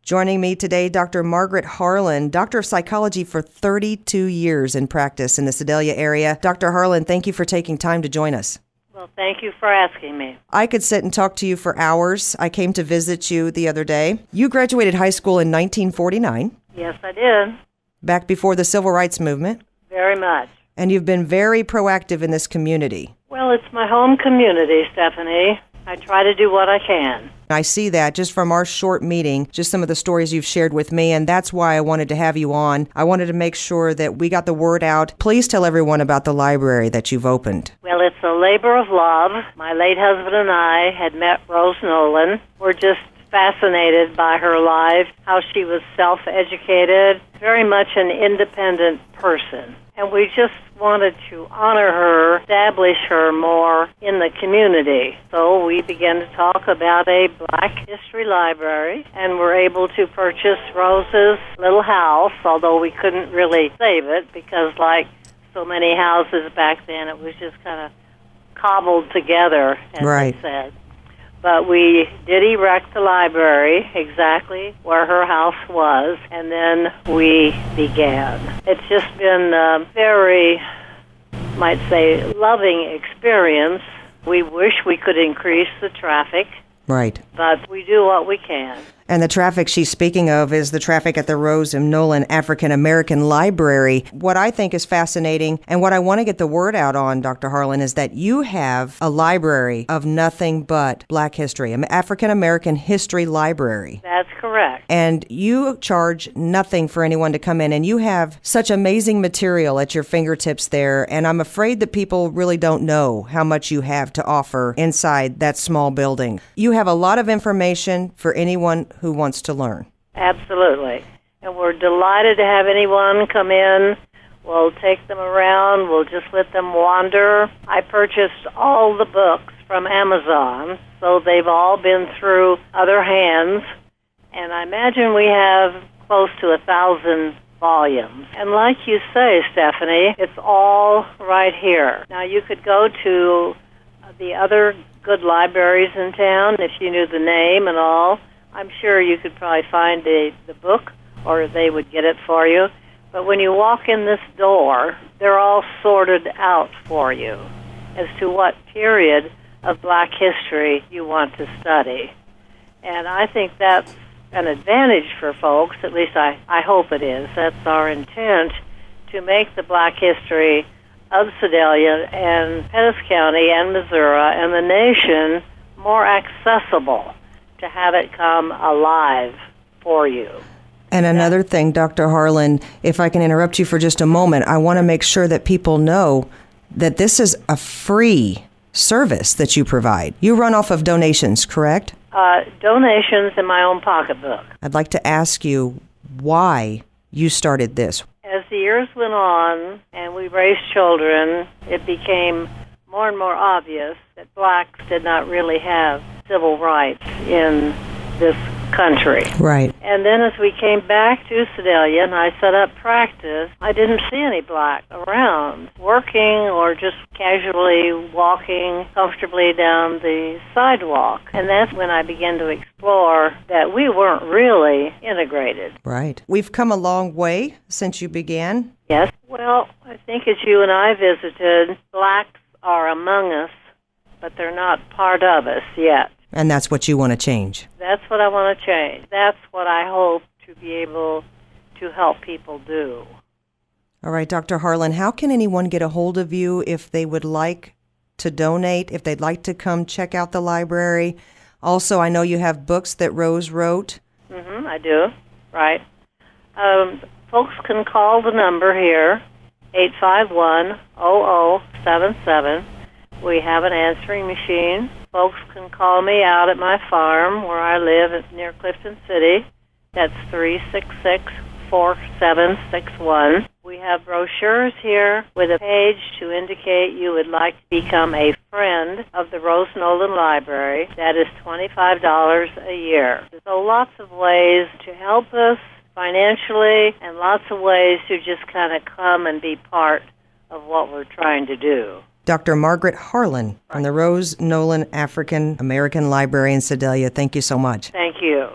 Joining me today, Dr. Margaret Harlan, Doctor of Psychology for 32 years in practice in the Sedalia area. Dr. Harlan, thank you for taking time to join us. Well, thank you for asking me. I could sit and talk to you for hours. I came to visit you the other day. You graduated high school in 1949. Yes, I did. Back before the Civil Rights Movement. Very much. And you've been very proactive in this community. Well, it's my home community, Stephanie. I try to do what I can. I see that just from our short meeting, just some of the stories you've shared with me, and that's why I wanted to have you on. I wanted to make sure that we got the word out. Please tell everyone about the library that you've opened. Well, it's a labor of love. My late husband and I had met Rose Nolen. We're just fascinated by her life, how she was self-educated, very much an independent person. And we just wanted to honor her, establish her more in the community. So we began to talk about a Black History Library, and were able to purchase Rose's little house, although we couldn't really save it because, like so many houses back then, it was just kind of cobbled together, as they said. But we did erect the library exactly where her house was, and then we began. It's just been a very, might say, loving experience. We wish we could increase the traffic. Right. But we do what we can. And the traffic she's speaking of is the traffic at the Rose and Nolen African American Library. What I think is fascinating, and what I want to get the word out on, Dr. Harlan, is that you have a library of nothing but Black history, an African American History Library. That's correct. And you charge nothing for anyone to come in, and you have such amazing material at your fingertips there, and I'm afraid that people really don't know how much you have to offer inside that small building. You have a lot of information for anyone who wants to learn. Absolutely. And we're delighted to have anyone come in. We'll take them around. We'll just let them wander. I purchased all the books from Amazon, so they've all been through other hands. And I imagine we have close to 1,000 volumes. And like you say, Stephanie, it's all right here. Now, you could go to the other good libraries in town if you knew the name and all. I'm sure you could probably find the book, or they would get it for you. But when you walk in this door, they're all sorted out for you as to what period of Black history you want to study. And I think that's an advantage for folks, at least I hope it is. That's our intent, to make the Black history of Sedalia and Pettis County and Missouri and the nation more accessible, to have it come alive for you. And another thing, Dr. Harlan, if I can interrupt you for just a moment, I want to make sure that people know that this is a free service that you provide. You run off of donations, correct? Donations in my own pocketbook. I'd like to ask you why you started this. As the years went on and we raised children, it became more and more obvious that blacks did not really have civil rights in this country. Right. And then as we came back to Sedalia and I set up practice, I didn't see any black around working or just casually walking comfortably down the sidewalk. And that's when I began to explore that we weren't really integrated. Right. We've come a long way since you began. Yes. Well, I think as you and I visited, blacks are among us, but they're not part of us yet. And that's what you want to change. That's what I want to change. That's what I hope to be able to help people do. All right, Dr. Harlan, how can anyone get a hold of you if they would like to donate, if they'd like to come check out the library? Also, I know you have books that Rose wrote. I do, right. Folks can call the number here, 851-0077. We have an answering machine. Folks can call me out at my farm where I live near Clifton City. That's 366-4761. We have brochures here with a page to indicate you would like to become a friend of the Rose Nolen Library. That is $25 a year. So lots of ways to help us financially and lots of ways to just kind of come and be part of what we're trying to do. Dr. Margaret Harlan from the Rose Nolen African American Library in Sedalia. Thank you so much. Thank you.